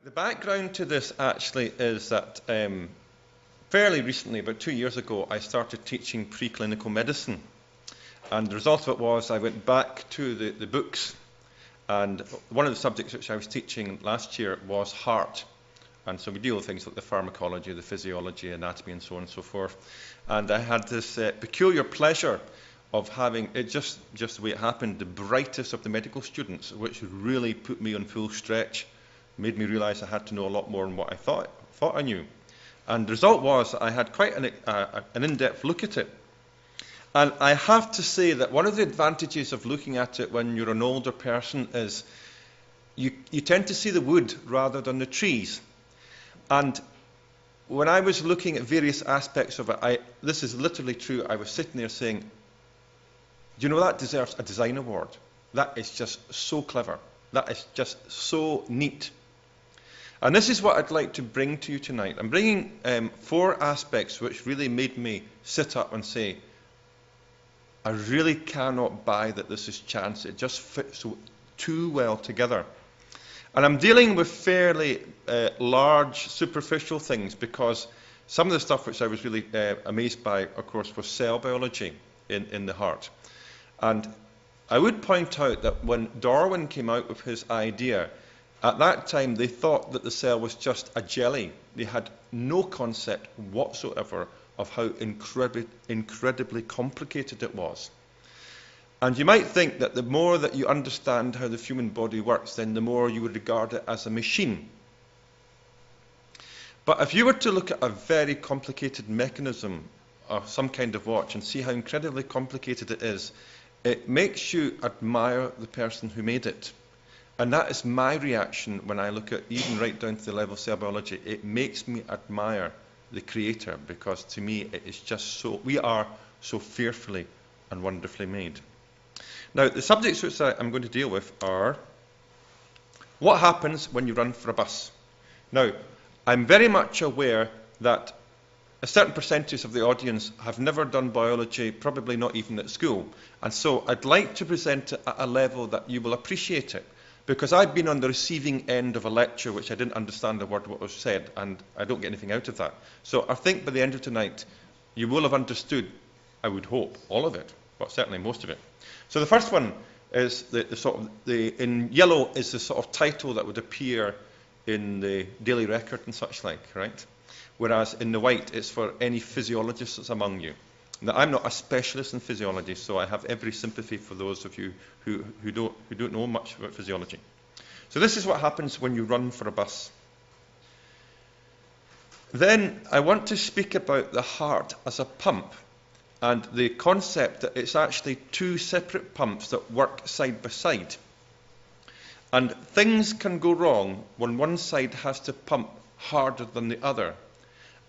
The background to this actually is that fairly recently, about 2 years ago, I started teaching preclinical medicine. And the result of it was I went back to the books, and one of the subjects which I was teaching last year was heart. And so we deal with things like the pharmacology, the physiology, anatomy, and so on and so forth. And I had this peculiar pleasure of having, it just the way it happened, the brightest of the medical students, which really put me on full stretch, made me realize I had to know a lot more than what I thought I knew. And the result was I had quite an in-depth look at it. And I have to say that one of the advantages of looking at it when you're an older person is you tend to see the wood rather than the trees. And when I was looking at various aspects of it, this is literally true, I was sitting there saying, do you know, that deserves a design award? That is just so clever. That is just so neat. And this is what I'd like to bring to you tonight. I'm bringing 4 aspects which really made me sit up and say, I really cannot buy that this is chance. It just fits so too well together. And I'm dealing with fairly large, superficial things, because some of the stuff which I was really amazed by, of course, was cell biology in the heart. And I would point out that when Darwin came out with his idea, at that time they thought that the cell was just a jelly. They had no concept whatsoever of how incredibly complicated it was. And you might think that the more that you understand how the human body works, then the more you would regard it as a machine. But if you were to look at a very complicated mechanism of some kind of watch and see how incredibly complicated it is, it makes you admire the person who made it. And that is my reaction when I look at even right down to the level of cell biology. It makes me admire the creator, because to me it is just so, we are so fearfully and wonderfully made. Now, the subjects which I'm going to deal with are what happens when you run for a bus. Now, I'm very much aware that a certain percentage of the audience have never done biology, probably not even at school. And so I'd like to present it at a level that you will appreciate it. Because I've been on the receiving end of a lecture which I didn't understand a word of what was said, and I don't get anything out of that. So I think by the end of tonight, you will have understood, I would hope, all of it, but certainly most of it. So the first one is in yellow is the sort of title that would appear in the Daily Record and such like, right? Whereas in the white, it's for any physiologists that's among you. Now, I'm not a specialist in physiology, so I have every sympathy for those of you who don't know much about physiology. So this is what happens when you run for a bus. Then I want to speak about the heart as a pump, and the concept that it's actually 2 separate pumps that work side by side. And things can go wrong when one side has to pump harder than the other.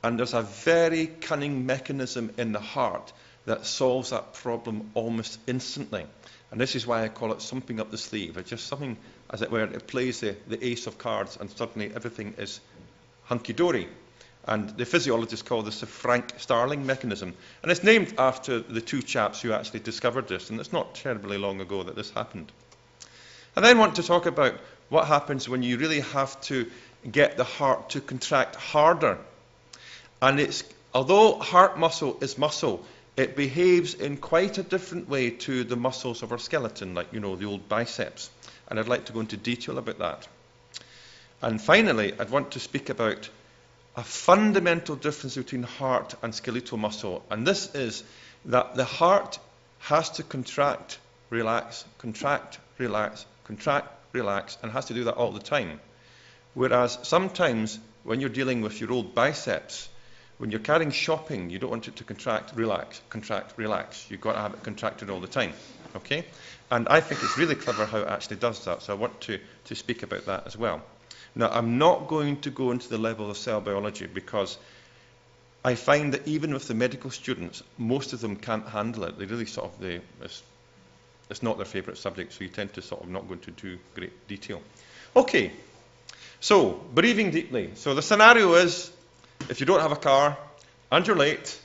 And there's a very cunning mechanism in the heart that solves that problem almost instantly. And this is why I call it something up the sleeve. It's just something, as it were, it plays the ace of cards, and suddenly everything is hunky-dory. And the physiologists call this the Frank Starling mechanism. And it's named after the 2 chaps who actually discovered this, and it's not terribly long ago that this happened. I then want to talk about what happens when you really have to get the heart to contract harder. And although heart muscle is muscle, it behaves in quite a different way to the muscles of our skeleton, like, you know, the old biceps. And I'd like to go into detail about that. And finally, I'd want to speak about a fundamental difference between heart and skeletal muscle. And this is that the heart has to contract, relax, contract, relax, contract, relax, and has to do that all the time. Whereas sometimes when you're dealing with your old biceps, when you're carrying shopping, you don't want it to contract, relax, contract, relax. You've got to have it contracted all the time, okay? And I think it's really clever how it actually does that, so I want to speak about that as well. Now, I'm not going to go into the level of cell biology, because I find that even with the medical students, most of them can't handle it. They really it's not their favourite subject, so you tend to sort of not go into too great detail. Okay, so breathing deeply. So the scenario is, if you don't have a car, and you're late,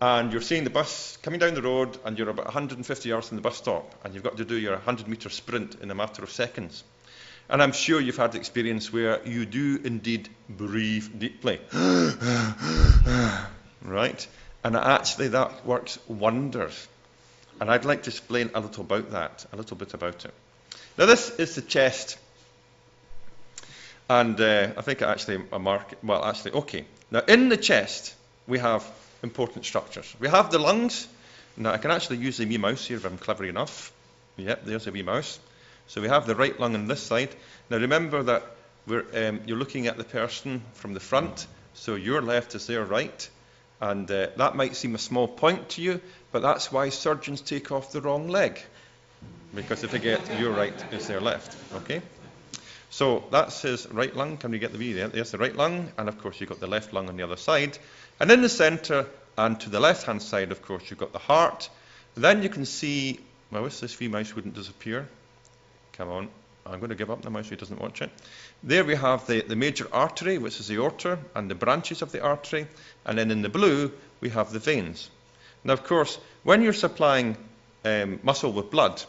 and you're seeing the bus coming down the road, and you're about 150 yards from the bus stop, and you've got to do your 100-metre sprint in a matter of seconds. And I'm sure you've had the experience where you do indeed breathe deeply. Right? And actually that works wonders. And I'd like to explain a little bit about it. Now this is the chest. And I think actually okay. Now in the chest we have important structures. We have the lungs. Now I can actually use the wee mouse here if I'm clever enough. Yep, there's a wee mouse. So we have the right lung on this side. Now remember that you're looking at the person from the front. So your left is their right. And that might seem a small point to you, but that's why surgeons take off the wrong leg. Because if they get your right is their left. Okay? So that's his right lung. Can we get the wee there? There's the right lung. And of course you've got the left lung on the other side. And in the centre and to the left-hand side, of course, you've got the heart. Then you can see, well, this wee mouse wouldn't disappear. Come on. I'm going to give up the mouse so he doesn't watch it. There we have the major artery, which is the aorta, and the branches of the artery. And then in the blue, we have the veins. Now, of course, when you're supplying muscle with blood,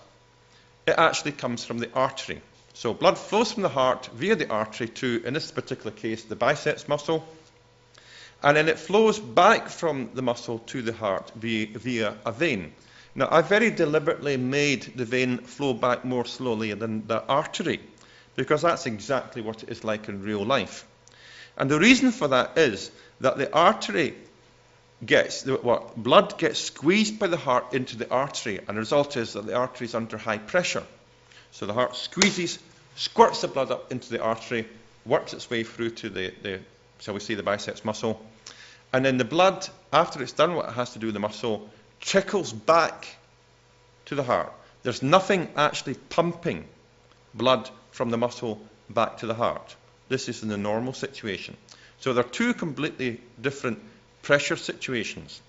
it actually comes from the artery. So blood flows from the heart via the artery to, in this particular case, the biceps muscle. And then it flows back from the muscle to the heart via a vein. Now, I very deliberately made the vein flow back more slowly than the artery, because that's exactly what it is like in real life. And the reason for that is that the artery blood gets squeezed by the heart into the artery, and the result is that the artery is under high pressure. So the heart squeezes, squirts the blood up into the artery, works its way through to the shall we say, the biceps muscle. And then the blood, after it's done what it has to do with the muscle, trickles back to the heart. There's nothing actually pumping blood from the muscle back to the heart. This is in the normal situation. So there are two completely different pressure situations.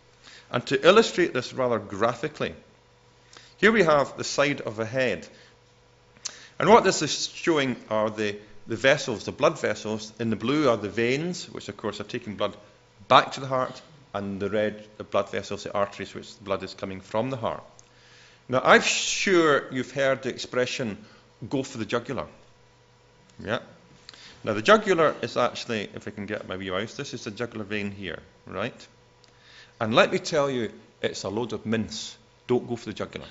And to illustrate this rather graphically, here we have the side of a head. And what this is showing are the vessels, the blood vessels. In the blue are the veins, which of course are taking blood back to the heart, and the red, the blood vessels, the arteries, which the blood is coming from the heart. Now, I'm sure you've heard the expression, go for the jugular. Yeah. Now, the jugular is actually, if I can get my wee mouse, this is the jugular vein here, right? And let me tell you, it's a load of mince. Don't go for the jugular.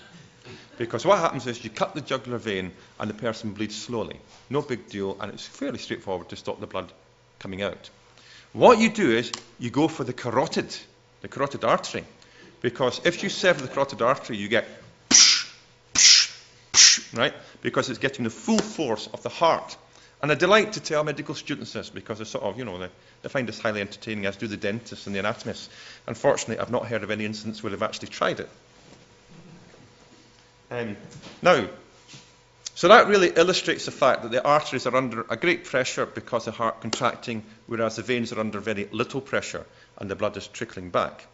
Because what happens is you cut the jugular vein and the person bleeds slowly. No big deal, and it's fairly straightforward to stop the blood coming out. What you do is you go for the carotid artery. Because if you sever the carotid artery, you get right? Because it's getting the full force of the heart. And I delight to tell medical students this because it's sort of, they find this highly entertaining, as do the dentists and the anatomists. Unfortunately, I've not heard of any instance where they've actually tried it. Now, so that really illustrates the fact that the arteries are under a great pressure because of heart contracting, whereas the veins are under very little pressure and the blood is trickling back.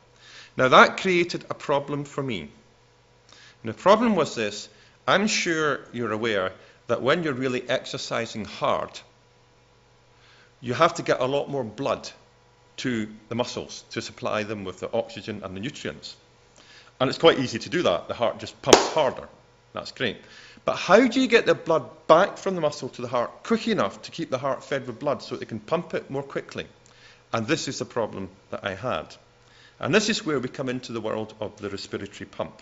Now, that created a problem for me. And the problem was this. I'm sure you're aware that when you're really exercising hard, you have to get a lot more blood to the muscles to supply them with the oxygen and the nutrients. And it's quite easy to do that. The heart just pumps harder. That's great. But how do you get the blood back from the muscle to the heart quick enough to keep the heart fed with blood so that it can pump it more quickly? And this is the problem that I had. And this is where we come into the world of the respiratory pump.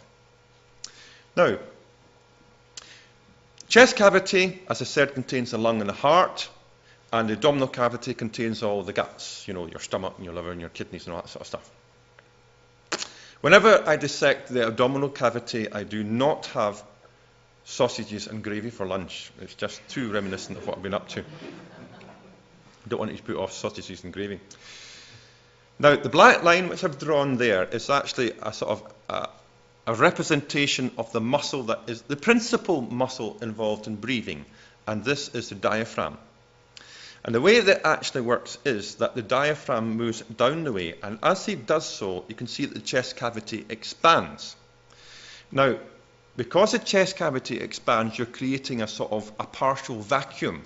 Now, chest cavity, as I said, contains the lung and the heart, and the abdominal cavity contains all the guts, your stomach and your liver and your kidneys and all that sort of stuff. Whenever I dissect the abdominal cavity, I do not have sausages and gravy for lunch. It's just too reminiscent of what I've been up to. I don't want you to put off sausages and gravy. Now, the black line which I've drawn there is actually a sort of a representation of the muscle that is the principal muscle involved in breathing, and this is the diaphragm. And the way that actually works is that the diaphragm moves down the way, and as it does so, you can see that the chest cavity expands. Now, because the chest cavity expands, you're creating a sort of a partial vacuum,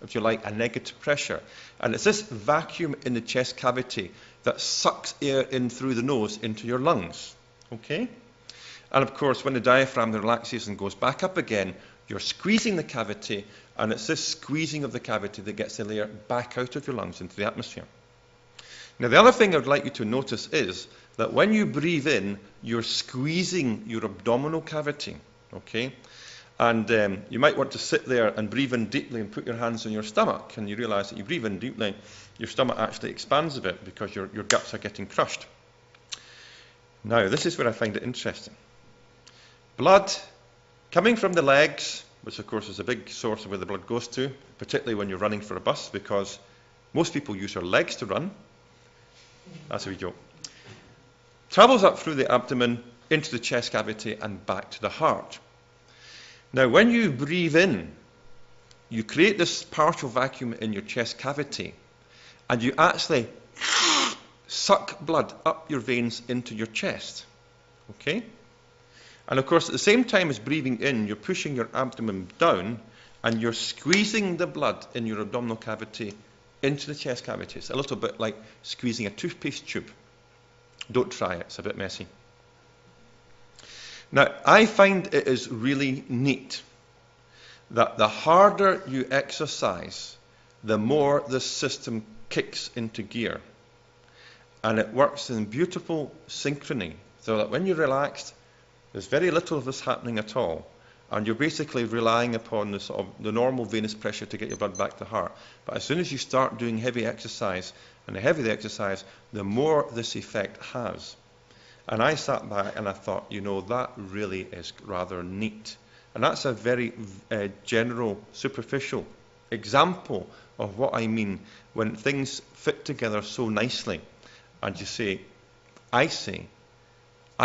if you like, a negative pressure. And it's this vacuum in the chest cavity that sucks air in through the nose into your lungs. Okay? And of course, when the diaphragm relaxes and goes back up again, you're squeezing the cavity, And it's this squeezing of the cavity that gets the air back out of your lungs into the atmosphere. Now, the other thing I would like you to notice is that when you breathe in, you're squeezing your abdominal cavity, okay? And you might want to sit there and breathe in deeply and put your hands on your stomach, and you realize that you breathe in deeply, your stomach actually expands a bit because your guts are getting crushed. Now, this is where I find it interesting. Blood coming from the legs, which of course is a big source of where the blood goes to, particularly when you're running for a bus, because most people use their legs to run. That's a wee joke. Travels up through the abdomen, into the chest cavity, and back to the heart. Now, when you breathe in, you create this partial vacuum in your chest cavity, and you actually suck blood up your veins into your chest. Okay? And of course, at the same time as breathing in, you're pushing your abdomen down, and you're squeezing the blood in your abdominal cavity into the chest cavity. It's a little bit like squeezing a toothpaste tube. Don't try it, it's a bit messy. Now, I find it is really neat that the harder you exercise, the more this system kicks into gear. And it works in beautiful synchrony, so that when you're relaxed, there's very little of this happening at all. And you're basically relying upon the normal venous pressure to get your blood back to the heart. But as soon as you start doing heavy exercise, and the heavier the exercise, the more this effect has. And I sat back and I thought, you know, that really is rather neat. And that's a very general, superficial example of what I mean when things fit together so nicely. And you say, I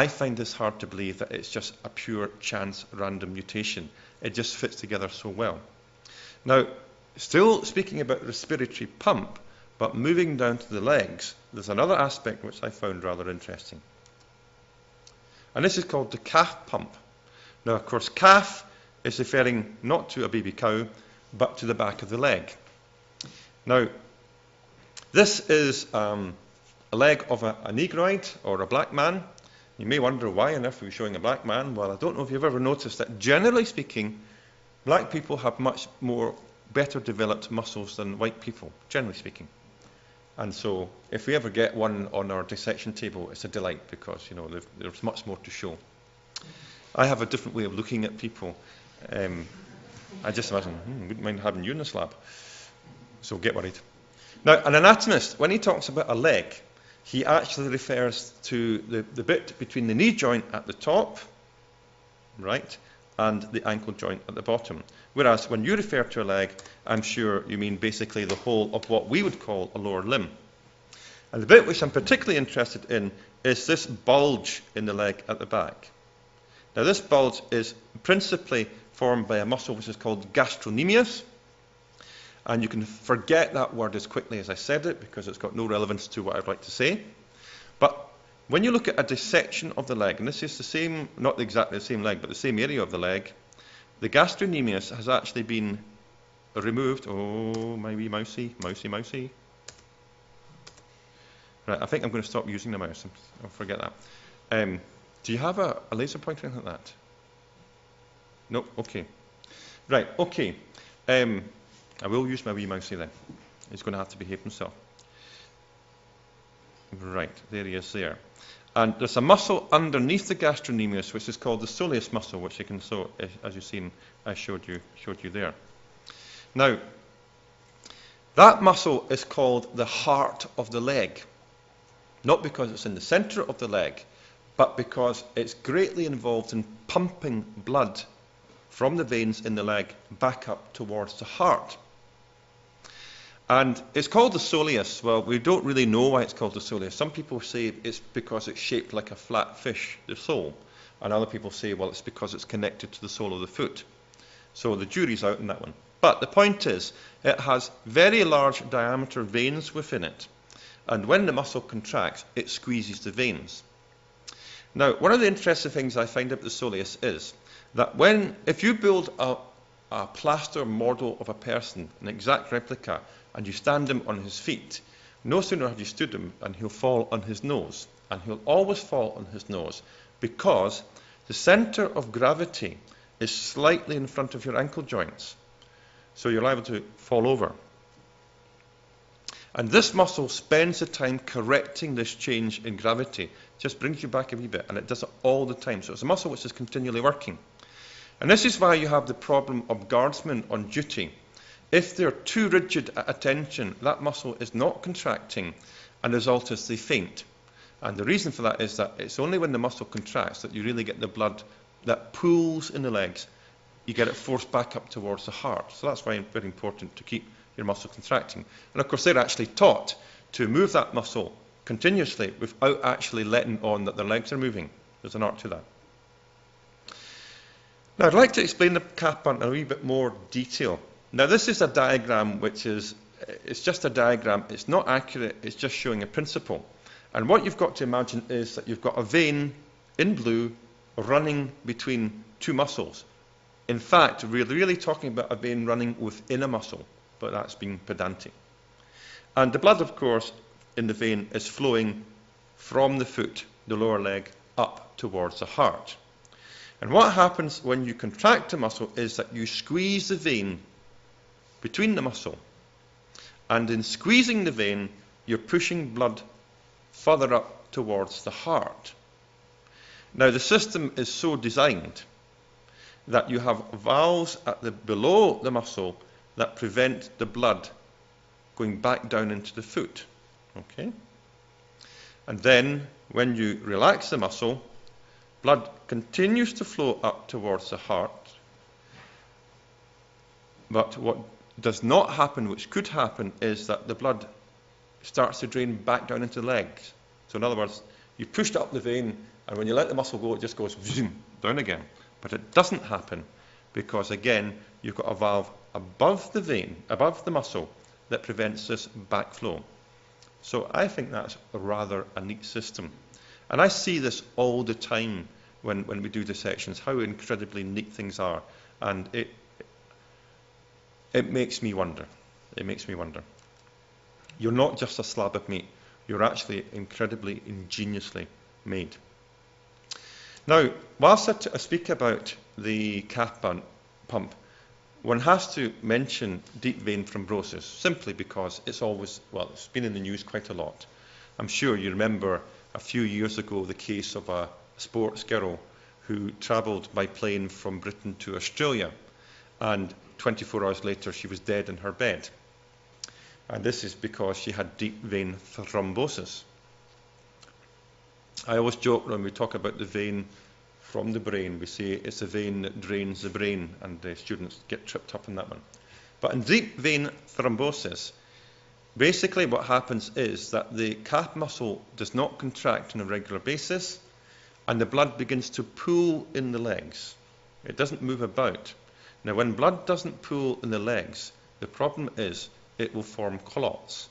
find this hard to believe that it's just a pure chance random mutation. It just fits together so well. Now, still speaking about respiratory pump, but moving down to the legs, there's another aspect which I found rather interesting. And this is called the calf pump. Now, of course, calf is referring not to a baby cow, but to the back of the leg. Now, this is a leg of a negroid or a black man. You may wonder why on earth are we showing a black man. Well, I don't know if you've ever noticed that generally speaking, black people have much more better developed muscles than white people, generally speaking. And so if we ever get one on our dissection table, it's a delight because, you know, there's much more to show. I have a different way of looking at people. I just imagine, wouldn't mind having you in this lab. So get worried. Now, an anatomist, when he talks about a leg, he actually refers to the bit between the knee joint at the top, right, and the ankle joint at the bottom. Whereas when you refer to a leg, I'm sure you mean basically the whole of what we would call a lower limb. And the bit which I'm particularly interested in is this bulge in the leg at the back. Now, this bulge is principally formed by a muscle which is called gastrocnemius. And you can forget that word as quickly as I said it because it's got no relevance to what I'd like to say. But when you look at a dissection of the leg, and this is the same, not exactly the same leg, but the same area of the leg, the gastrocnemius has actually been removed. Oh, my wee mousey, mousey. Right, I think I'm going to stop using the mouse. I'll forget that. Do you have a laser pointer or anything like that? No? Okay. Right, okay. I will use my wee mousey then. He's going to have to behave himself. Right, there he is there. And there's a muscle underneath the gastrocnemius which is called the soleus muscle, which you can so, as you've seen, I showed you there. Now, that muscle is called the heart of the leg. Not because it's in the center of the leg, but because it's greatly involved in pumping blood from the veins in the leg back up towards the heart. And it's called the soleus. Well, we don't really know why it's called the soleus. Some people say it's because it's shaped like a flat fish, the sole. And other people say, well, it's because it's connected to the sole of the foot. So the jury's out on that one. But the point is, it has very large diameter veins within it. And when the muscle contracts, it squeezes the veins. Now, one of the interesting things I find about the soleus is that if you build a plaster model of a person, an exact replica, and you stand him on his feet, no sooner have you stood him and he'll fall on his nose. And he'll always fall on his nose because the center of gravity is slightly in front of your ankle joints. So you're liable to fall over. And this muscle spends the time correcting this change in gravity. Just brings you back a wee bit, and it does it all the time. So it's a muscle which is continually working. And this is why you have the problem of guardsmen on duty. If they're too rigid at attention, that muscle is not contracting, and the result is they faint. And the reason for that is that it's only when the muscle contracts that you really get the blood that pools in the legs. You get it forced back up towards the heart. So that's very, very important to keep your muscle contracting. And of course, they're actually taught to move that muscle continuously without actually letting on that their legs are moving. There's an art to that. Now, I'd like to explain the kappa in a wee bit more detail. Now, this is a diagram which is, it's just a diagram. It's not accurate. It's just showing a principle. And what you've got to imagine is that you've got a vein in blue running between two muscles. In fact, we're really talking about a vein running within a muscle, but that's being pedantic. And the blood, of course, in the vein is flowing from the foot, the lower leg, up towards the heart. And what happens when you contract a muscle is that you squeeze the vein between the muscle. And in squeezing the vein, you're pushing blood further up towards the heart. Now, the system is so designed that you have valves below the muscle that prevent the blood going back down into the foot. Okay? And then, when you relax the muscle, blood continues to flow up towards the heart. But what does not happen, which could happen, is that the blood starts to drain back down into the legs. So in other words, you pushed up the vein, and when you let the muscle go, it just goes zoom, down again. But it doesn't happen because, again, you've got a valve above the vein, above the muscle, that prevents this backflow. So I think that's rather a neat system. And I see this all the time when we do dissections, how incredibly neat things are. And it makes me wonder. It makes me wonder. You're not just a slab of meat. You're actually incredibly ingeniously made. Now, whilst I speak about the kappa pump, one has to mention deep vein thrombosis, simply because it's always, well, it's been in the news quite a lot. I'm sure you remember a few years ago the case of a sports girl who travelled by plane from Britain to Australia, and 24 hours later she was dead in her bed. And this is because she had deep vein thrombosis. I always joke when we talk about the vein from the brain, we say it's a vein that drains the brain, and the students get tripped up on that one. But in deep vein thrombosis, basically what happens is that the calf muscle does not contract on a regular basis, and the blood begins to pool in the legs. It doesn't move about. Now, when blood doesn't pool in the legs, the problem is it will form clots.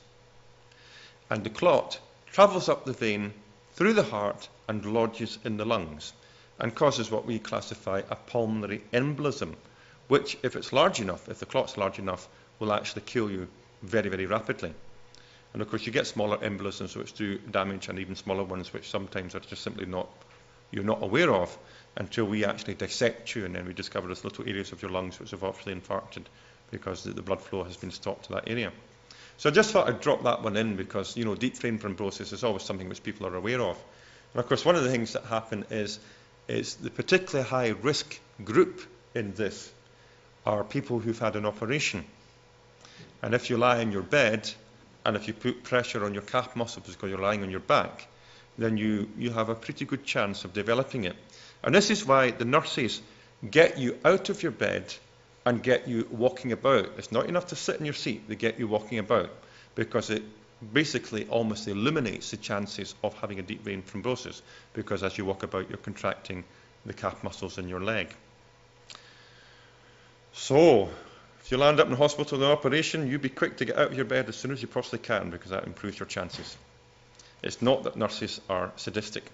And the clot travels up the vein through the heart and lodges in the lungs, and causes what we classify a pulmonary embolism, which, if it's large enough, if the clot's large enough, will actually kill you very, very rapidly. And of course, you get smaller embolisms which do damage, and even smaller ones which sometimes are just simply you're not aware of until we actually dissect you, and then we discover there's little areas of your lungs which have obviously infarcted because the blood flow has been stopped to that area. So I just thought I'd drop that one in because, you know, deep vein thrombosis is always something which people are aware of. And of course, one of the things that happen is the particularly high risk group in this are people who've had an operation. And if you lie in your bed, and if you put pressure on your calf muscles because you're lying on your back, then you have a pretty good chance of developing it. And this is why the nurses get you out of your bed and get you walking about. It's not enough to sit in your seat, they get you walking about, because it basically almost eliminates the chances of having a deep vein thrombosis, because as you walk about, you're contracting the calf muscles in your leg. So, if you land up in hospital with an operation, you be quick to get out of your bed as soon as you possibly can, because that improves your chances. It's not that nurses are sadistic.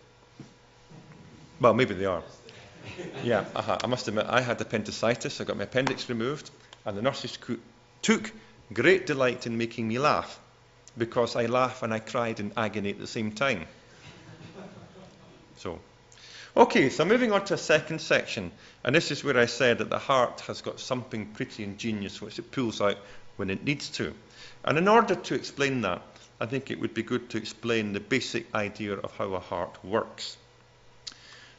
Well, maybe they are. Yeah, I must admit, I had appendicitis. I got my appendix removed, and the nurses took great delight in making me laugh, because I laughed and I cried in agony at the same time. So, Okay, so moving on to a second section, and this is where I said that the heart has got something pretty ingenious which it pulls out when it needs to. And in order to explain that, I think it would be good to explain the basic idea of how a heart works.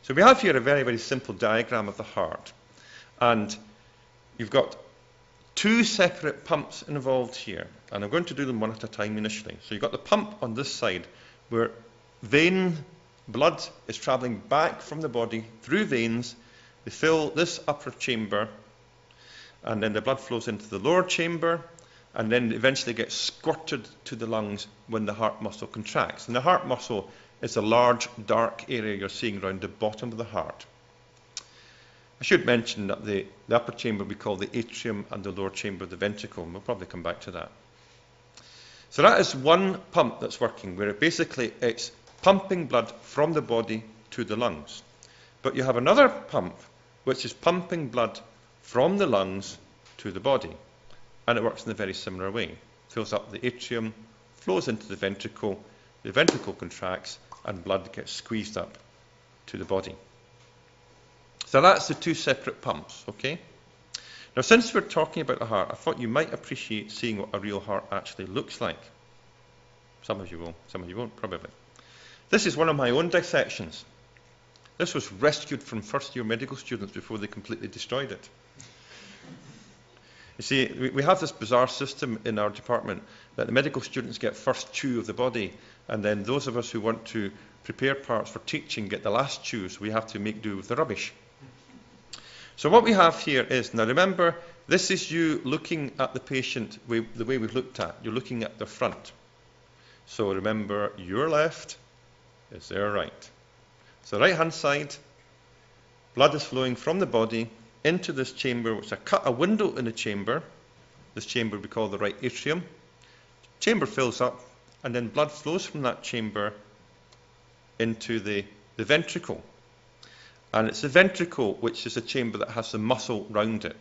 So we have here a very, very simple diagram of the heart, and you've got two separate pumps involved here, and I'm going to do them one at a time initially. So you've got the pump on this side where blood is travelling back from the body through veins. They fill this upper chamber, and then the blood flows into the lower chamber, and then eventually gets squirted to the lungs when the heart muscle contracts. And the heart muscle is a large dark area you're seeing around the bottom of the heart. I should mention that the upper chamber we call the atrium and the lower chamber the ventricle, and we'll probably come back to that. So that is one pump that's working, where basically it's pumping blood from the body to the lungs. But you have another pump which is pumping blood from the lungs to the body, and it works in a very similar way. Fills up the atrium, flows into the ventricle contracts, and blood gets squeezed up to the body. So that's the two separate pumps, okay? Now, since we're talking about the heart, I thought you might appreciate seeing what a real heart actually looks like. Some of you will, some of you won't, probably. This is one of my own dissections. This was rescued from first-year medical students before they completely destroyed it. You see, we have this bizarre system in our department that the medical students get first chew of the body, and then those of us who want to prepare parts for teaching get the last chew, so we have to make do with the rubbish. So what we have here is, now remember, this is you looking at the patient the way we've looked at. You're looking at the front. So remember, your left is their right. So right-hand side, blood is flowing from the body into this chamber, which I cut a window in the chamber. This chamber we call the right atrium. Chamber fills up, and then blood flows from that chamber into the ventricle. And it's the ventricle which is a chamber that has the muscle round it.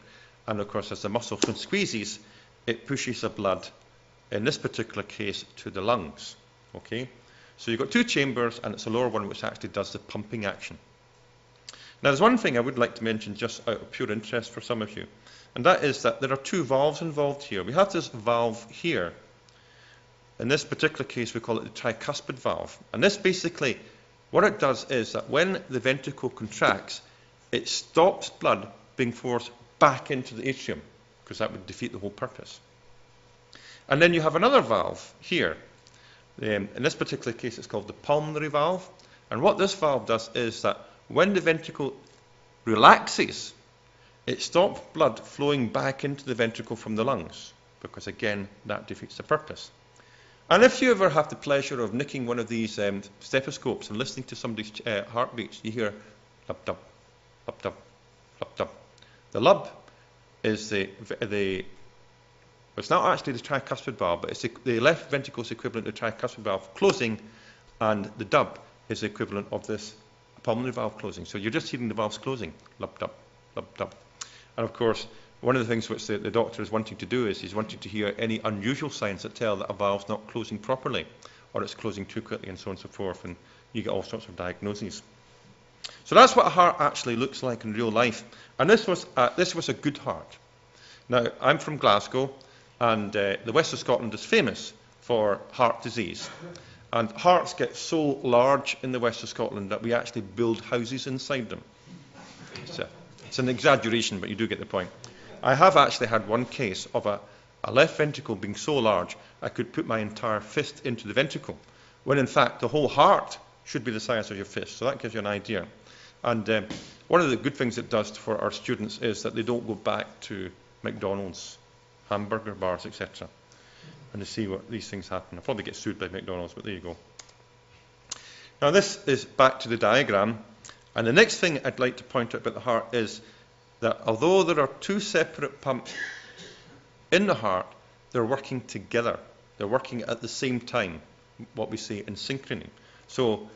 And of course, as the muscle squeezes, it pushes the blood, in this particular case, to the lungs. Okay? So you've got two chambers, and it's the lower one which actually does the pumping action. Now, there's one thing I would like to mention just out of pure interest for some of you, and that is that there are two valves involved here. We have this valve here. In this particular case, we call it the tricuspid valve. And this basically, what it does is that when the ventricle contracts, it stops blood being forced back into the atrium, because that would defeat the whole purpose. And then you have another valve here. In this particular case, it's called the pulmonary valve. And what this valve does is that when the ventricle relaxes, it stops blood flowing back into the ventricle from the lungs, because again, that defeats the purpose. And if you ever have the pleasure of nicking one of these stethoscopes and listening to somebody's heartbeats, you hear lub dub, lub dub, lub dub. The lub is it's not actually the tricuspid valve, but it's the left ventricle is equivalent to the tricuspid valve closing, and the dub is the equivalent of this pulmonary valve closing. So you're just hearing the valves closing, lub dub, lub dub. And of course, one of the things which the doctor is wanting to do is he's wanting to hear any unusual signs that tell that a valve's not closing properly, or it's closing too quickly, and so on and so forth, and you get all sorts of diagnoses. So that's what a heart actually looks like in real life. And this was a good heart. Now, I'm from Glasgow, and the west of Scotland is famous for heart disease. And hearts get so large in the west of Scotland that we actually build houses inside them. It's an exaggeration, but you do get the point. I have actually had one case of a left ventricle being so large I could put my entire fist into the ventricle, when in fact the whole heart should be the size of your fist. So that gives you an idea. And one of the good things it does for our students is that they don't go back to McDonald's, hamburger bars, etc. And to see what these things happen. I'll probably get sued by McDonald's, but there you go. Now this is back to the diagram. And the next thing I'd like to point out about the heart is that although there are two separate pumps in the heart, they're working together. They're working at the same time, what we say in synchrony. So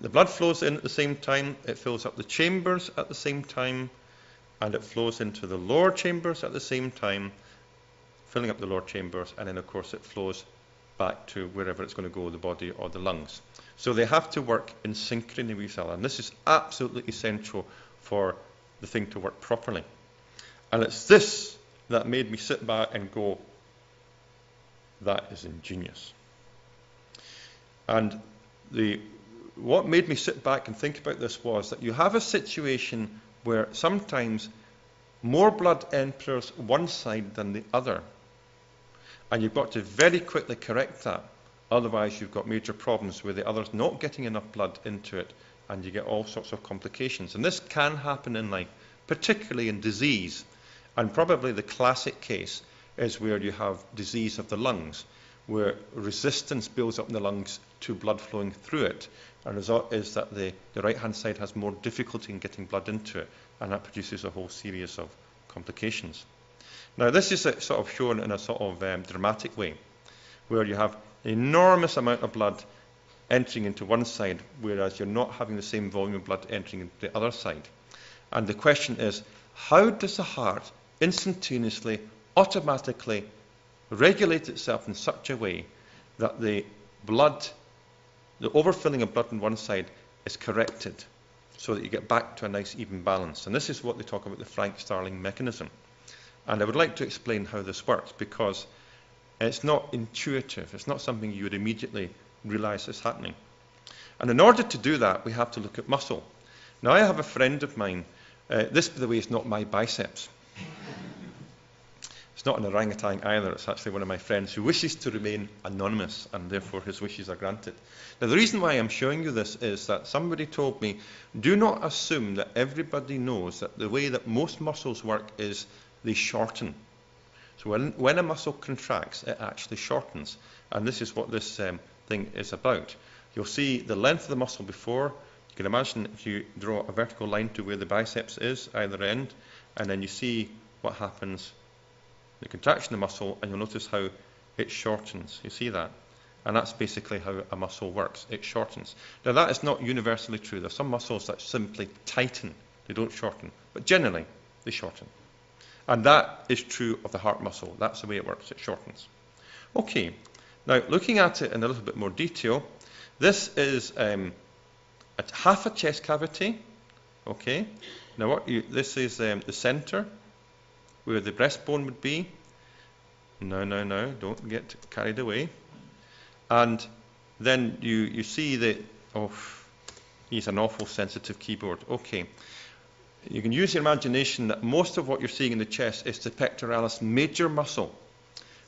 the blood flows in at the same time, it fills up the chambers at the same time, and it flows into the lower chambers at the same time, filling up the lower chambers, and then of course it flows back to wherever it's going to go, the body or the lungs. So they have to work in synchrony with each other, and this is absolutely essential for the thing to work properly. And it's this that made me sit back and go, that is ingenious. And what made me sit back and think about this was that you have a situation where sometimes more blood enters one side than the other. And you've got to very quickly correct that. Otherwise, you've got major problems with the others not getting enough blood into it, and you get all sorts of complications. And this can happen in life, particularly in disease. And probably the classic case is where you have disease of the lungs, where resistance builds up in the lungs to blood flowing through it. And the result is that the right-hand side has more difficulty in getting blood into it, and that produces a whole series of complications. Now, this is sort of shown in a sort of dramatic way, where you have an enormous amount of blood entering into one side, whereas you're not having the same volume of blood entering into the other side. And the question is, how does the heart instantaneously, automatically regulate itself in such a way that the overfilling of blood on one side is corrected, so that you get back to a nice even balance? And this is what they talk about, the Frank-Starling mechanism. And I would like to explain how this works, because it's not intuitive. It's not something you would immediately realize is happening. And in order to do that, we have to look at muscle. Now, I have a friend of mine. This, by the way, is not my biceps. It's not an orangutan either. It's actually one of my friends who wishes to remain anonymous, and therefore his wishes are granted. Now, the reason why I'm showing you this is that somebody told me, do not assume that everybody knows that the way that most muscles work is they shorten. So when a muscle contracts, it actually shortens. And this is what this thing is about. You'll see the length of the muscle before. You can imagine if you draw a vertical line to where the biceps is, either end, and then you see what happens, the contraction of the muscle, and you'll notice how it shortens. You see that? And that's basically how a muscle works. It shortens. Now, that is not universally true. There are some muscles that simply tighten. They don't shorten. But generally, they shorten. And that is true of the heart muscle. That's the way it works. It shortens. Okay. Now, looking at it in a little bit more detail, this is half a chest cavity. Okay. Now, this is the center where the breastbone would be. No, don't get carried away. And then you see that, he's an awful sensitive keyboard. Okay. You can use your imagination that most of what you're seeing in the chest is the pectoralis major muscle.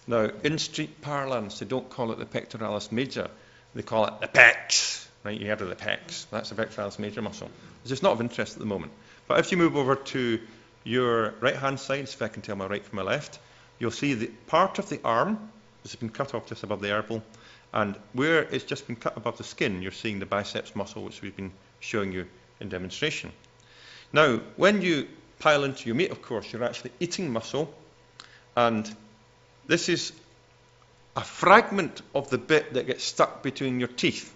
Now, in street parlance, they don't call it the pectoralis major. They call it the pecs. Right? You heard of the pecs. That's the pectoralis major muscle. It's just not of interest at the moment. But if you move over to your right-hand side, so if I can tell my right from my left, you'll see the part of the arm has been cut off just above the elbow. And where it's just been cut above the skin, you're seeing the biceps muscle, which we've been showing you in demonstration. Now, when you pile into your meat, of course, you're actually eating muscle, and this is a fragment of the bit that gets stuck between your teeth.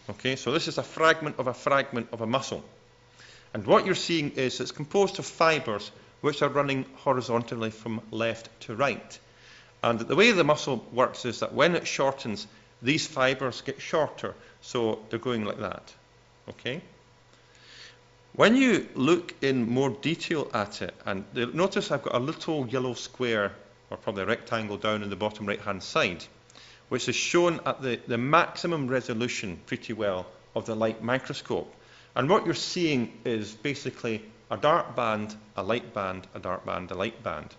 Okay, so this is a fragment of a muscle. And what you're seeing is it's composed of fibers which are running horizontally from left to right. And the way the muscle works is that when it shortens, these fibers get shorter, so they're going like that. Okay? When you look in more detail at it, and notice I've got a little yellow square, or probably a rectangle down in the bottom right-hand side, which is shown at the maximum resolution pretty well of the light microscope. And what you're seeing is basically a dark band, a light band, a dark band, a light band.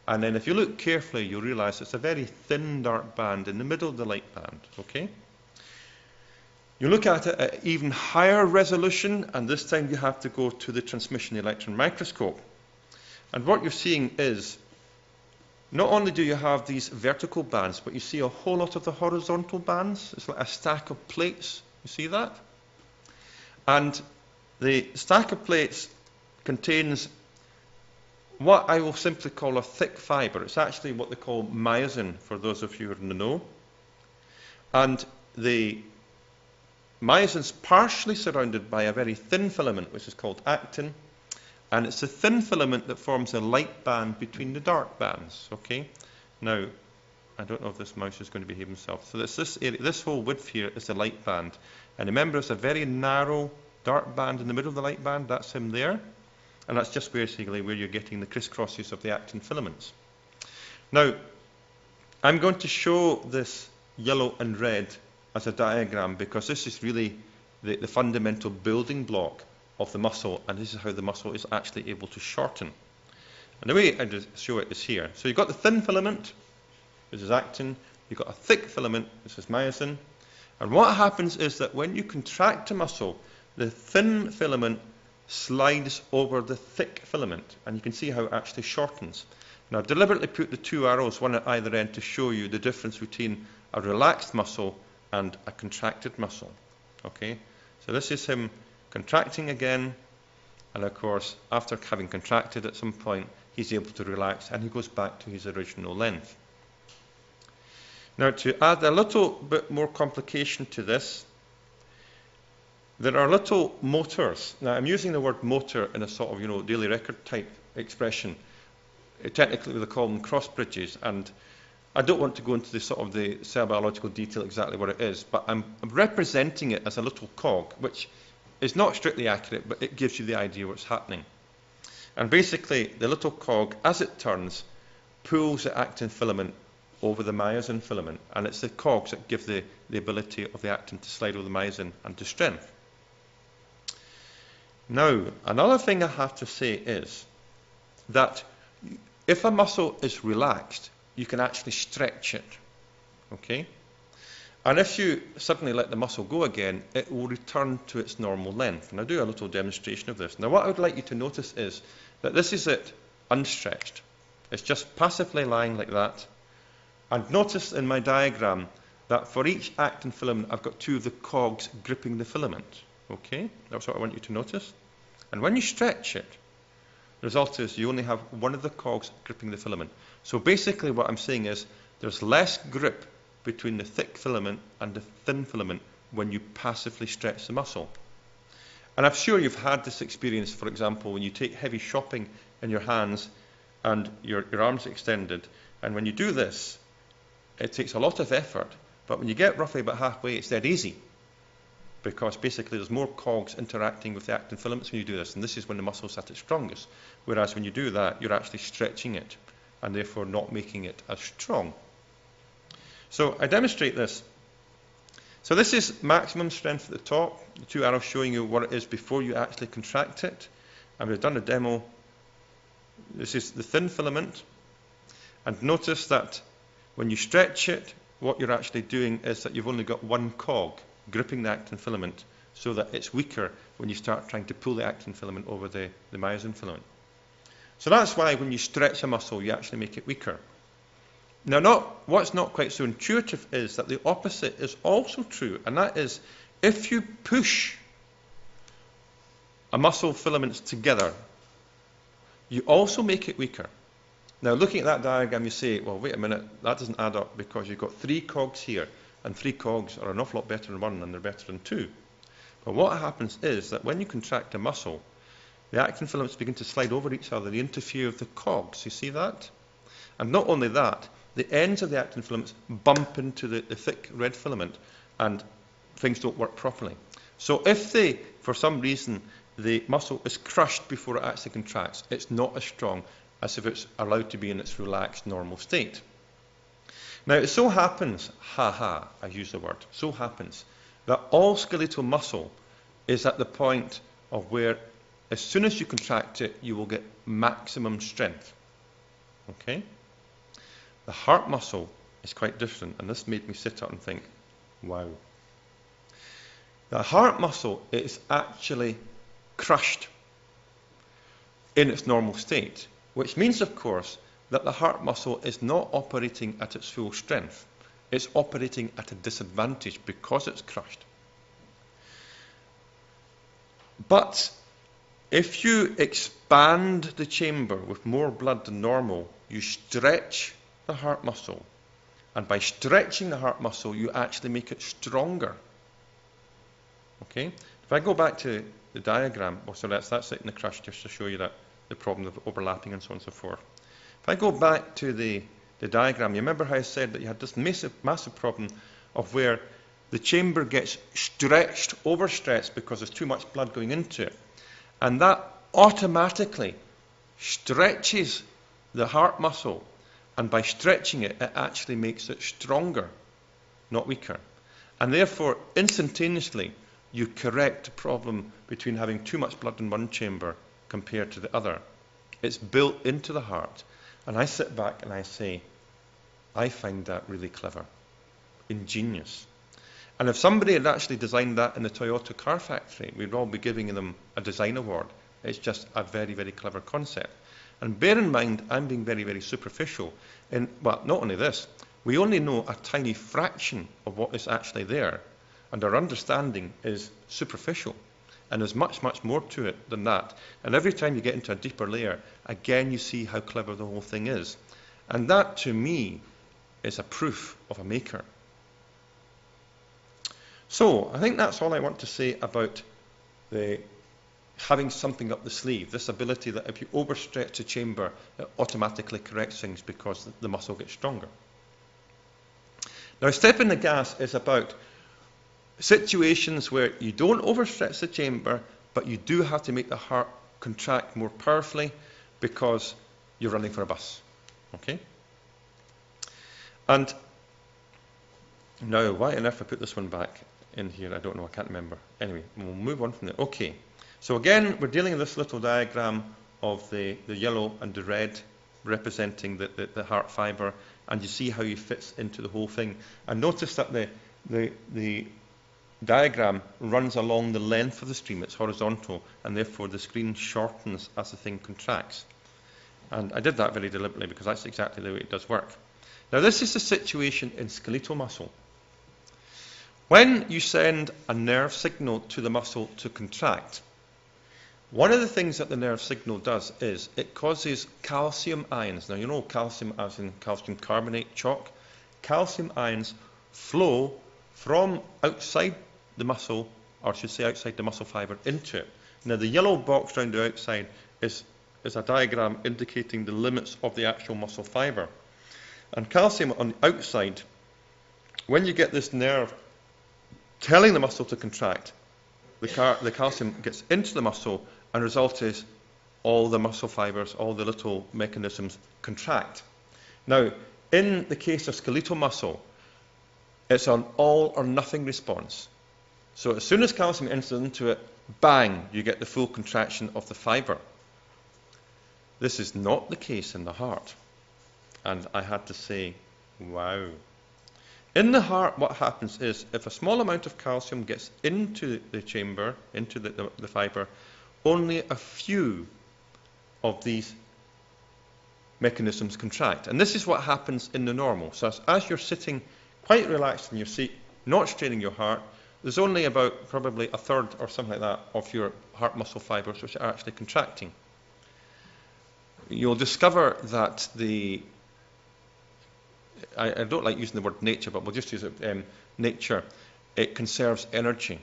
And then if you look carefully, you'll realize it's a very thin dark band in the middle of the light band. Okay? You look at it at even higher resolution, and this time you have to go to the transmission electron microscope. And what you're seeing is, not only do you have these vertical bands, but you see a whole lot of the horizontal bands. It's like a stack of plates. You see that? And the stack of plates contains what I will simply call a thick fiber. It's actually what they call myosin, for those of you who are in the know. And the myosin's partially surrounded by a very thin filament, which is called actin, and it's the thin filament that forms a light band between the dark bands. Okay. Now, I don't know if this mouse is going to behave himself. So this area, this whole width here is the light band. And remember, it's a very narrow, dark band in the middle of the light band. That's him there. And that's just basically where you're getting the crisscrosses of the actin filaments. Now, I'm going to show this yellow and red as a diagram because this is really the fundamental building block of the muscle, and this is how the muscle is actually able to shorten. And the way I just show it is here. So you've got the thin filament, this is actin, you've got a thick filament, this is myosin, and what happens is that when you contract a muscle, the thin filament slides over the thick filament, and you can see how it actually shortens. Now I've deliberately put the two arrows, one at either end, to show you the difference between a relaxed muscle and a contracted muscle. Okay, so this is him contracting again, and of course after having contracted at some point he's able to relax and he goes back to his original length. Now, to add a little bit more complication to this, there are little motors. Now I'm using the word motor in a sort of daily record type expression. Technically they call them cross bridges, and I don't want to go into the sort of the cell biological detail exactly what it is, but I'm representing it as a little cog, which is not strictly accurate, but it gives you the idea what's happening. And basically the little cog, as it turns, pulls the actin filament over the myosin filament, and it's the cogs that give the ability of the actin to slide over the myosin and to strength. Now, another thing I have to say is that if a muscle is relaxed, you can actually stretch it, okay? And if you suddenly let the muscle go again, it will return to its normal length. And I'll do a little demonstration of this. Now what I would like you to notice is that this is it unstretched. It's just passively lying like that. And notice in my diagram that for each actin filament I've got two of the cogs gripping the filament. Okay, that's what I want you to notice. And when you stretch it, the result is you only have one of the cogs gripping the filament. So basically what I'm saying is there's less grip between the thick filament and the thin filament when you passively stretch the muscle. And I'm sure you've had this experience, for example, when you take heavy shopping in your hands and your arms extended, and when you do this, it takes a lot of effort, but when you get roughly about halfway, it's dead easy, because basically there's more cogs interacting with the actin filaments when you do this, and this is when the muscle's at its strongest. Whereas when you do that, you're actually stretching it, and therefore not making it as strong. So I demonstrate this. So this is maximum strength at the top, the two arrows showing you what it is before you actually contract it. And we've done a demo. This is the thin filament. And notice that when you stretch it, what you're actually doing is that you've only got one cog gripping the actin filament, so that it's weaker when you start trying to pull the actin filament over the myosin filament. So that's why when you stretch a muscle, you actually make it weaker. Now, what's not quite so intuitive is that the opposite is also true, and that is if you push a muscle filaments together, you also make it weaker. Now, looking at that diagram, you say, well, wait a minute, that doesn't add up because you've got three cogs here, and three cogs are an awful lot better than one, and they're better than two. But what happens is that when you contract a muscle, the actin filaments begin to slide over each other, they interfere with the cogs, you see that? And not only that, the ends of the actin filaments bump into the thick red filament, and things don't work properly. So if for some reason, the muscle is crushed before it actually contracts, it's not as strong as if it's allowed to be in its relaxed normal state. Now it so happens, I use the word, so happens, that all skeletal muscle is at the point of where as soon as you contract it, you will get maximum strength. Okay? The heart muscle is quite different, and this made me sit up and think, wow. The heart muscle is actually crushed in its normal state, which means, of course, that the heart muscle is not operating at its full strength. It's operating at a disadvantage because it's crushed. But if you expand the chamber with more blood than normal, you stretch the heart muscle. And by stretching the heart muscle, you actually make it stronger. Okay? If I go back to the diagram, so that's it in the crush, just to show you that the problem of overlapping and so on and so forth. If I go back to the the diagram, you remember how I said that you had this massive problem of where the chamber gets stretched, overstretched, because there's too much blood going into it. And that automatically stretches the heart muscle. And by stretching it, it actually makes it stronger, not weaker. And therefore, instantaneously, you correct the problem between having too much blood in one chamber compared to the other. It's built into the heart. And I sit back and I say, I find that really clever, ingenious. And if somebody had actually designed that in the Toyota car factory, we'd all be giving them a design award. It's just a very, very clever concept. And bear in mind, I'm being very, very superficial. Well, not only this, we only know a tiny fraction of what is actually there. And our understanding is superficial. And there's much, much more to it than that. And every time you get into a deeper layer, again, you see how clever the whole thing is. And that, to me, is a proof of a maker. So, I think that's all I want to say about having something up the sleeve. This ability that if you overstretch a chamber, it automatically corrects things because the muscle gets stronger. Now, stepping the gas is about situations where you don't overstretch the chamber, but you do have to make the heart contract more powerfully because you're running for a bus. Okay? And now, why on earth I put this one back in here? I don't know, I can't remember. Anyway, we'll move on from there. Okay. So again, we're dealing with this little diagram of the yellow and the red representing the heart fibre, and you see how he fits into the whole thing. And notice that the diagram runs along the length of the stream. It's horizontal, and therefore the screen shortens as the thing contracts. And I did that very deliberately because that's exactly the way it does work. Now, this is the situation in skeletal muscle. When you send a nerve signal to the muscle to contract, one of the things that the nerve signal does is it causes calcium ions. Now, you know calcium as in calcium carbonate, chalk. Calcium ions flow from outside the muscle, or I should say outside the muscle fibre, into it. Now, the yellow box around the outside is a diagram indicating the limits of the actual muscle fibre. And calcium on the outside, when you get this nerve telling the muscle to contract, the calcium gets into the muscle, and the result is all the muscle fibres, all the little mechanisms contract. Now, in the case of skeletal muscle, it's an all or nothing response. So as soon as calcium enters into it, bang, you get the full contraction of the fibre. This is not the case in the heart. And I had to say, wow. In the heart, what happens is, if a small amount of calcium gets into the chamber, into the fibre, only a few of these mechanisms contract. And this is what happens in the normal. So as you're sitting quite relaxed in your seat, not straining your heart, there's only about probably a third or something like that of your heart muscle fibres which are actually contracting. You'll discover that I don't like using the word nature, but we'll just use it, nature, it conserves energy.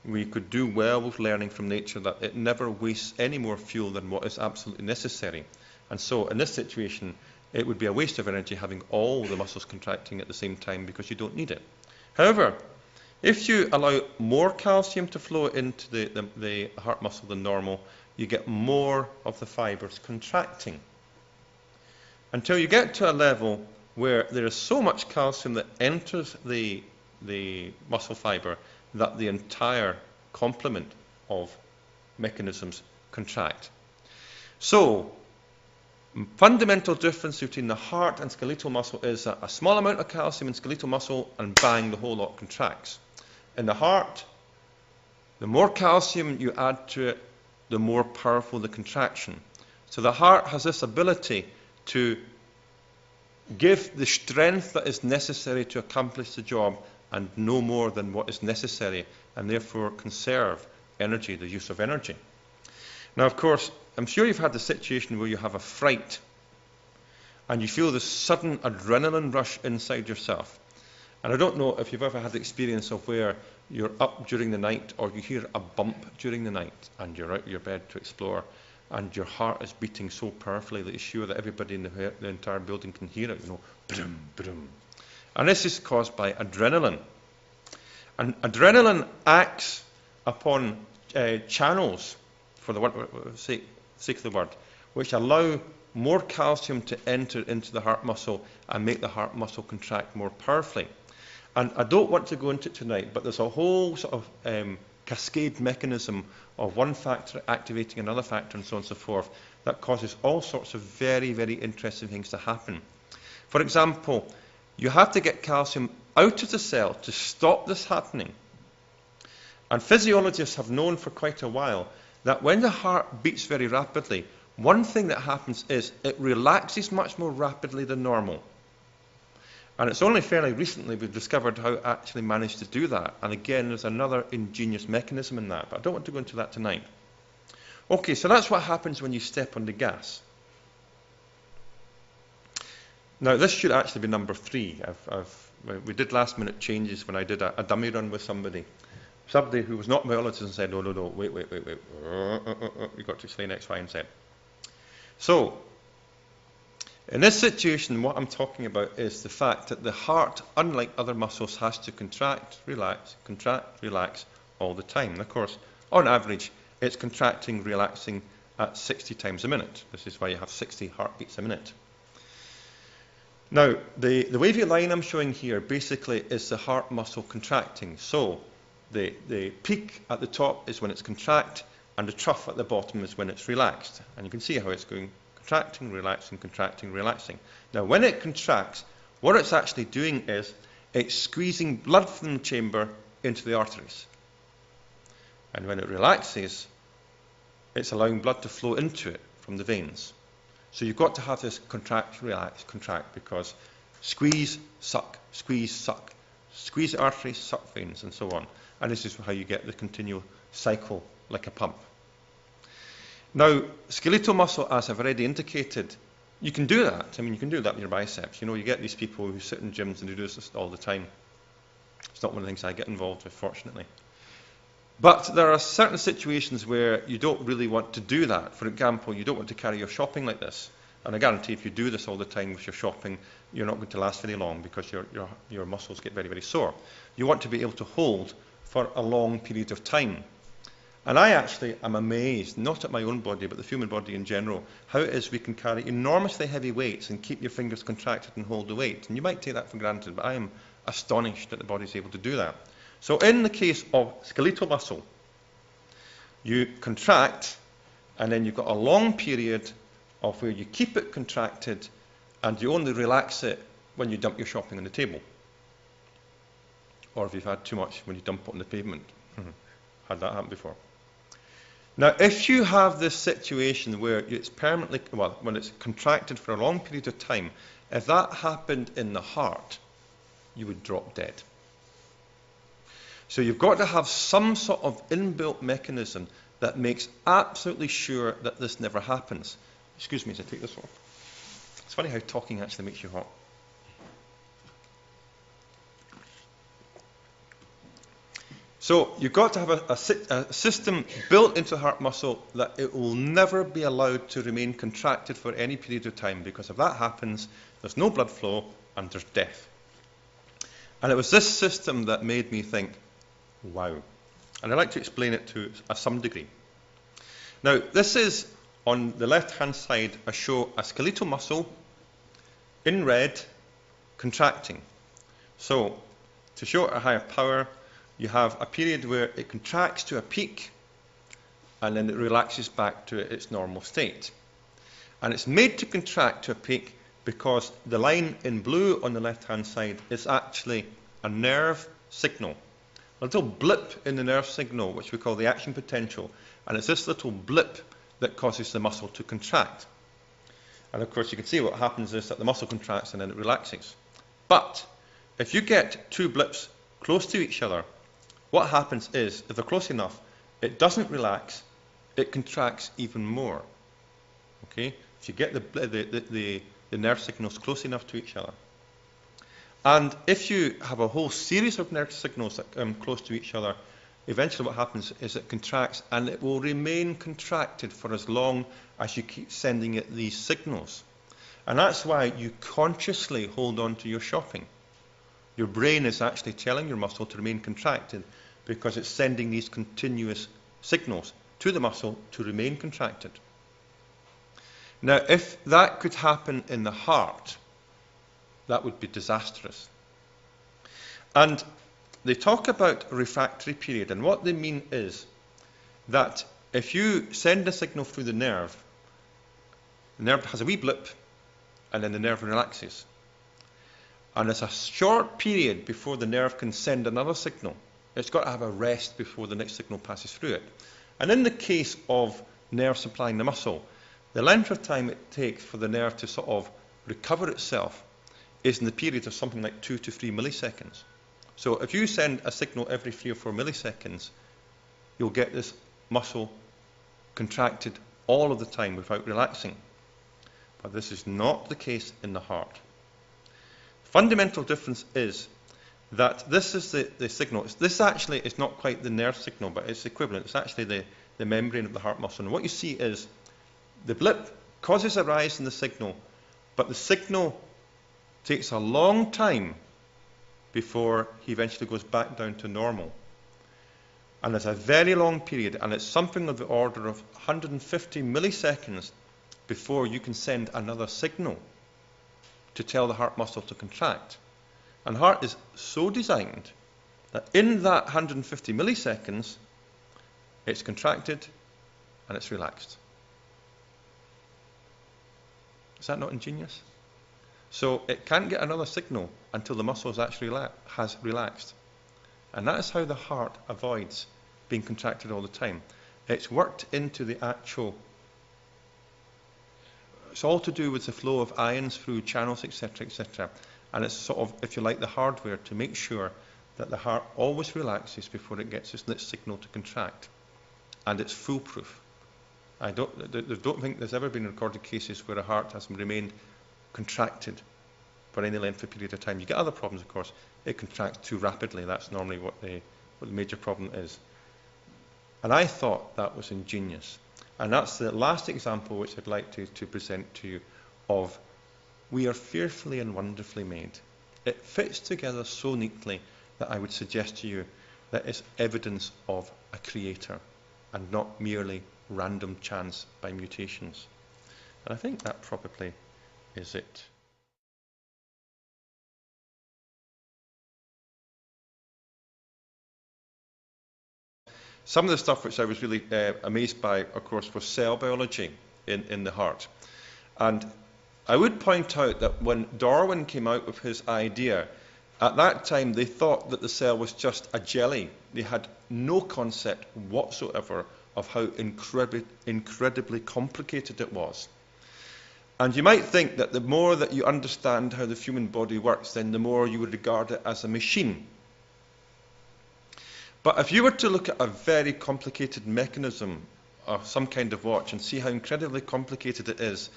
We could do well with learning from nature that it never wastes any more fuel than what is absolutely necessary. And so in this situation, it would be a waste of energy having all the muscles contracting at the same time because you don't need it. However, if you allow more calcium to flow into the heart muscle than normal, you get more of the fibres contracting. Until you get to a level where there is so much calcium that enters the muscle fibre that the entire complement of mechanisms contract. So, fundamental difference between the heart and skeletal muscle is that a small amount of calcium in skeletal muscle and bang, the whole lot contracts. In the heart, the more calcium you add to it, the more powerful the contraction. So the heart has this ability to give the strength that is necessary to accomplish the job and no more than what is necessary, and therefore conserve energy, the use of energy. Now, of course, I'm sure you've had the situation where you have a fright and you feel this sudden adrenaline rush inside yourself. And I don't know if you've ever had the experience of where you're up during the night or you hear a bump during the night and you're out of your bed to explore, and your heart is beating so powerfully that you're sure that everybody in the entire building can hear it, brum, brum. And this is caused by adrenaline. And adrenaline acts upon channels, for the sake of the word, which allow more calcium to enter into the heart muscle and make the heart muscle contract more powerfully. And I don't want to go into it tonight, but there's a whole sort of cascade mechanism of one factor activating another factor and so on and so forth that causes all sorts of very, very interesting things to happen. For example, you have to get calcium out of the cell to stop this happening. And physiologists have known for quite a while that when the heart beats very rapidly, one thing that happens is it relaxes much more rapidly than normal. And it's only fairly recently we've discovered how it actually managed to do that. And again, there's another ingenious mechanism in that, but I don't want to go into that tonight. Okay, so that's what happens when you step on the gas. Now, this should actually be number 3. We did last-minute changes when I did a dummy run with somebody. Somebody who was not a biologist and said, no, wait. You've got to explain X, Y, and Z. So, in this situation, what I'm talking about is the fact that the heart, unlike other muscles, has to contract, relax all the time. And of course, on average, it's contracting, relaxing at 60 times a minute. This is why you have 60 heartbeats a minute. Now, the wavy line I'm showing here basically is the heart muscle contracting. So, the peak at the top is when it's contract, and the trough at the bottom is when it's relaxed. And you can see how it's going contracting, relaxing. Now, when it contracts, what it's actually doing is it's squeezing blood from the chamber into the arteries. And when it relaxes, it's allowing blood to flow into it from the veins. So you've got to have this contract, relax, contract, because squeeze, suck, squeeze the arteries, suck veins, and so on. And this is how you get the continual cycle like a pump. Now, skeletal muscle, as I've already indicated, you can do that. I mean, you can do that with your biceps. You get these people who sit in gyms and do this all the time. It's not one of the things I get involved with, fortunately. But there are certain situations where you don't really want to do that. For example, you don't want to carry your shopping like this. And I guarantee if you do this all the time with your shopping, you're not going to last very long because your muscles get very, very sore. You want to be able to hold for a long period of time. And I actually am amazed, not at my own body, but the human body in general, how it is we can carry enormously heavy weights and keep your fingers contracted and hold the weight. And you might take that for granted, but I am astonished that the body is able to do that. So in the case of skeletal muscle, you contract, and then you've got a long period of where you keep it contracted, and you only relax it when you dump your shopping on the table. Or if you've had too much, when you dump it on the pavement. Had that happen before. Now, if you have this situation where it's permanently, when it's contracted for a long period of time, if that happened in the heart, you would drop dead. So you've got to have some sort of inbuilt mechanism that makes absolutely sure that this never happens. Excuse me as I take this off. It's funny how talking actually makes you hot. So you've got to have a system built into the heart muscle that it will never be allowed to remain contracted for any period of time, because if that happens, there's no blood flow and there's death. And it was this system that made me think, wow. And I'd like to explain it to some degree. Now, this is, on the left-hand side, I show a skeletal muscle in red contracting. So, to show it a higher power, you have a period where it contracts to a peak and then it relaxes back to its normal state. And it's made to contract to a peak because the line in blue on the left-hand side is actually a nerve signal. A little blip in the nerve signal, which we call the action potential. And it's this little blip that causes the muscle to contract. And of course, you can see what happens is that the muscle contracts and then it relaxes. But if you get two blips close to each other, what happens is, if they're close enough, it doesn't relax, it contracts even more. Okay? If you get the nerve signals close enough to each other. And if you have a whole series of nerve signals that come close to each other, eventually what happens is it contracts, and it will remain contracted for as long as you keep sending it these signals. And that's why you consciously hold on to your shopping. Your brain is actually telling your muscle to remain contracted because it's sending these continuous signals to the muscle to remain contracted. Now, if that could happen in the heart, that would be disastrous. And they talk about refractory period, and what they mean is that if you send a signal through the nerve has a wee blip, and then the nerve relaxes. And there's a short period before the nerve can send another signal. It's got to have a rest before the next signal passes through it. And in the case of nerve supplying the muscle, the length of time it takes for the nerve to sort of recover itself is in the period of something like 2 to 3 milliseconds. So if you send a signal every 3 or 4 milliseconds, you'll get this muscle contracted all of the time without relaxing. But this is not the case in the heart. Fundamental difference is that this is the signal. This actually is not quite the nerve signal, but it's equivalent. It's actually the membrane of the heart muscle. And what you see is the blip causes a rise in the signal, but the signal takes a long time before he eventually goes back down to normal. And there's a very long period, and it's something of the order of 150 milliseconds before you can send another signal to tell the heart muscle to contract. And the heart is so designed that in that 150 milliseconds, it's contracted and it's relaxed. Is that not ingenious? So it can't get another signal until the muscle has relaxed. And that is how the heart avoids being contracted all the time. It's worked into the actual... It's all to do with the flow of ions through channels, etc., etc. And it's sort of, if you like, the hardware to make sure that the heart always relaxes before it gets its next signal to contract. And it's foolproof. I don't think there's ever been recorded cases where a heart has remained contracted for any length of period of time. You get other problems, of course. It contracts too rapidly. That's normally what the major problem is. And I thought that was ingenious. And that's the last example which I'd like to present to you of we are fearfully and wonderfully made. It fits together so neatly that I would suggest to you that it's evidence of a creator and not merely random chance by mutations. And I think that probably is it. Some of the stuff which I was really amazed by, of course, was cell biology in the heart. And I would point out that when Darwin came out with his idea, at that time they thought that the cell was just a jelly. They had no concept whatsoever of how incredibly complicated it was. And you might think that the more that you understand how the human body works, then the more you would regard it as a machine. But if you were to look at a very complicated mechanism of some kind of watch and see how incredibly complicated it is,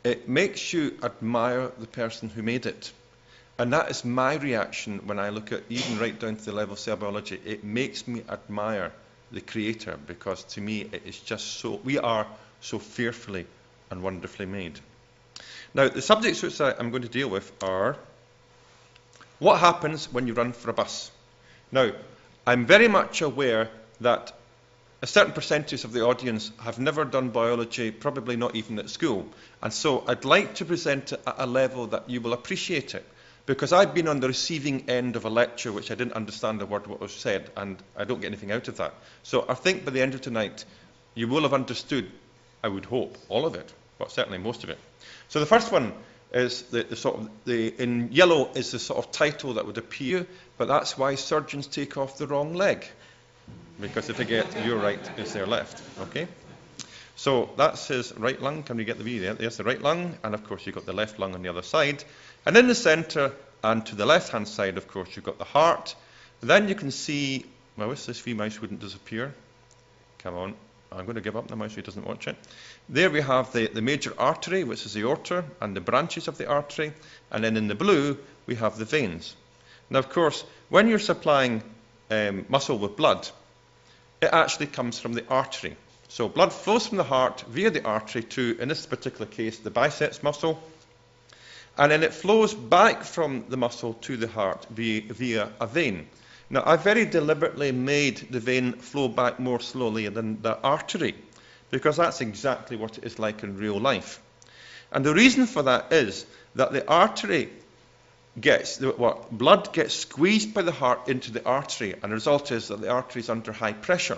it makes you admire the person who made it. And that is my reaction when I look at even right down to the level of cell biology. It makes me admire the creator, because to me it is just so, we are so fearfully and wonderfully made. Now, the subjects which I'm going to deal with are what happens when you run for a bus. Now, I'm very much aware that a certain percentage of the audience have never done biology, probably not even at school. And so I'd like to present it at a level that you will appreciate it. Because I've been on the receiving end of a lecture which I didn't understand a word what was said, and I don't get anything out of that. So I think by the end of tonight, you will have understood, I would hope, all of it, but certainly most of it. So the first one is in yellow is the sort of title that would appear, but that's why surgeons take off the wrong leg, because they forget your right is their left. Okay. So that's his right lung. Can we get the V there? There's the right lung, and of course you've got the left lung on the other side. And in the centre and to the left-hand side, of course, you've got the heart. Then you can see, I wish this wee mouse wouldn't disappear. Come on, I'm going to give up the mouse who doesn't watch it. There we have the major artery, which is the aorta, and the branches of the artery. And then in the blue, we have the veins. Now, of course, when you're supplying muscle with blood, it actually comes from the artery. So blood flows from the heart via the artery to, in this particular case, the biceps muscle, and then it flows back from the muscle to the heart via a vein. Now, I very deliberately made the vein flow back more slowly than the artery, because that's exactly what it is like in real life. And the reason for that is that the artery blood gets squeezed by the heart into the artery, and the result is that the artery is under high pressure.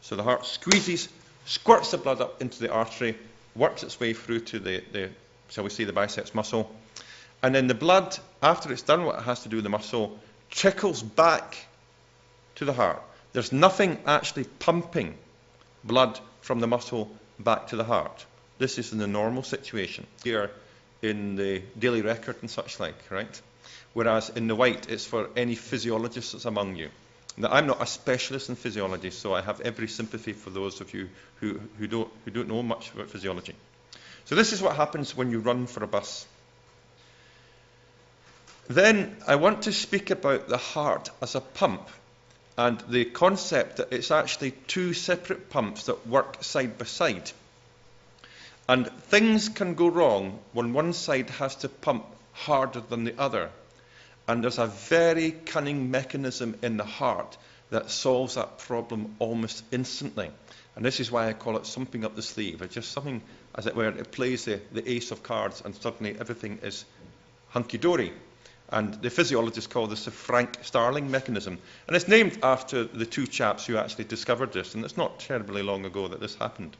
So the heart squeezes, squirts the blood up into the artery, works its way through to the biceps muscle, and then the blood, after it's done what it has to do with the muscle, trickles back to the heart. There's nothing actually pumping blood from the muscle back to the heart. This is in the normal situation here in the Daily Record and such like, right? Whereas in the white, it's for any physiologists that's among you. Now, I'm not a specialist in physiology, so I have every sympathy for those of you who don't know much about physiology. So this is what happens when you run for a bus. Then I want to speak about the heart as a pump, and the concept that it's actually two separate pumps that work side by side. And things can go wrong when one side has to pump harder than the other. And there's a very cunning mechanism in the heart that solves that problem almost instantly. And this is why I call it something up the sleeve. It's just something, as it were, it plays the ace of cards, and suddenly everything is hunky-dory. And the physiologists call this the Frank Starling mechanism. And it's named after the two chaps who actually discovered this, and it's not terribly long ago that this happened.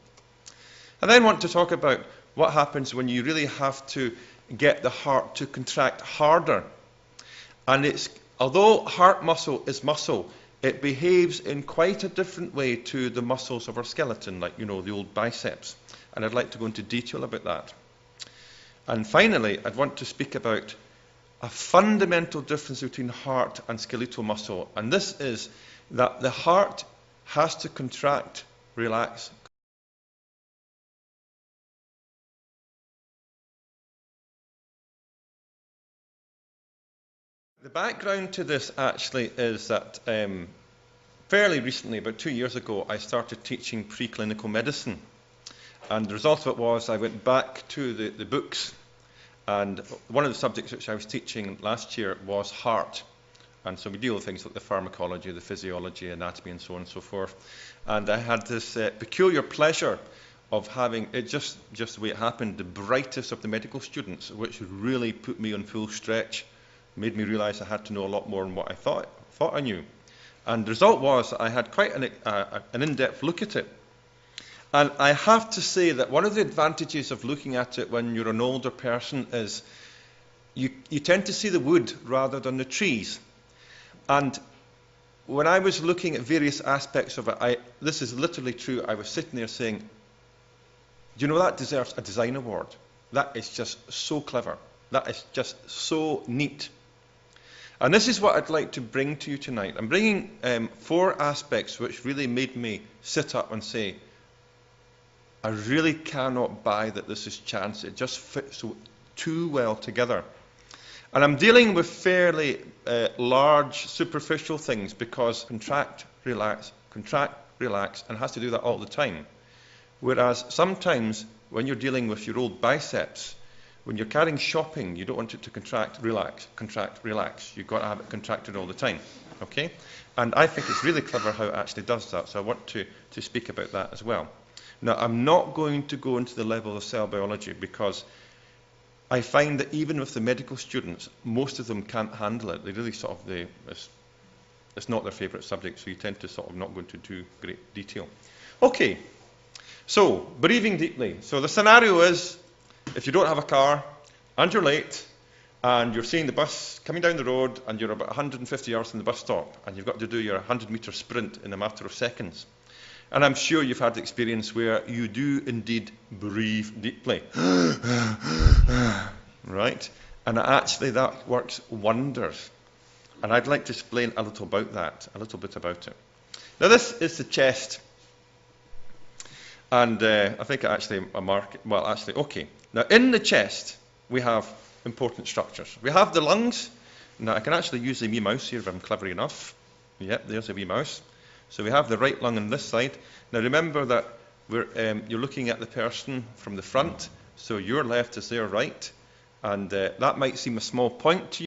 I then want to talk about what happens when you really have to get the heart to contract harder. And although heart muscle is muscle, it behaves in quite a different way to the muscles of our skeleton, like, the old biceps. And I'd like to go into detail about that. And finally, I'd want to speak about a fundamental difference between heart and skeletal muscle. And this is that the heart has to contract, relax. The background to this actually is that fairly recently, about 2 years ago, I started teaching preclinical medicine. And the result of it was I went back to the books, and one of the subjects which I was teaching last year was heart. And so we deal with things like the pharmacology, the physiology, anatomy, and so on and so forth. And I had this peculiar pleasure of having, it just the way it happened, the brightest of the medical students, which really put me on full stretch, made me realize I had to know a lot more than what I thought I knew. And the result was I had quite an in-depth look at it. And I have to say that one of the advantages of looking at it when you're an older person is you tend to see the wood rather than the trees. And when I was looking at various aspects of it, this is literally true, I was sitting there saying, do you know that deserves a design award? That is just so clever. That is just so neat. And this is what I'd like to bring to you tonight. I'm bringing 4 aspects which really made me sit up and say, I really cannot buy that this is chance. It just fits so too well together. And I'm dealing with fairly large, superficial things because contract, relax, and it has to do that all the time. Whereas sometimes when you're dealing with your old biceps, when you're carrying shopping, you don't want it to contract, relax. You've got to have it contracted all the time, okay? And I think it's really clever how it actually does that, so I want to speak about that as well. Now, I'm not going to go into the level of cell biology because I find that even with the medical students, most of them can't handle it. They really it's not their favourite subject, so you tend to sort of not go into too great detail. Okay, so breathing deeply. So the scenario is, if you don't have a car and you're late and you're seeing the bus coming down the road and you're about 150 yards from the bus stop and you've got to do your 100-metre sprint in a matter of seconds. And I'm sure you've had the experience where you do indeed breathe deeply. Right? And actually that works wonders. And I'd like to explain a little bit about it. Now this is the chest. And I think actually okay. Now in the chest we have important structures. We have the lungs. Now I can actually use the wee mouse here if I'm clever enough. Yep, there's a wee mouse. So we have the right lung on this side. Now remember that you're looking at the person from the front, so your left is their right, and that might seem a small point to you.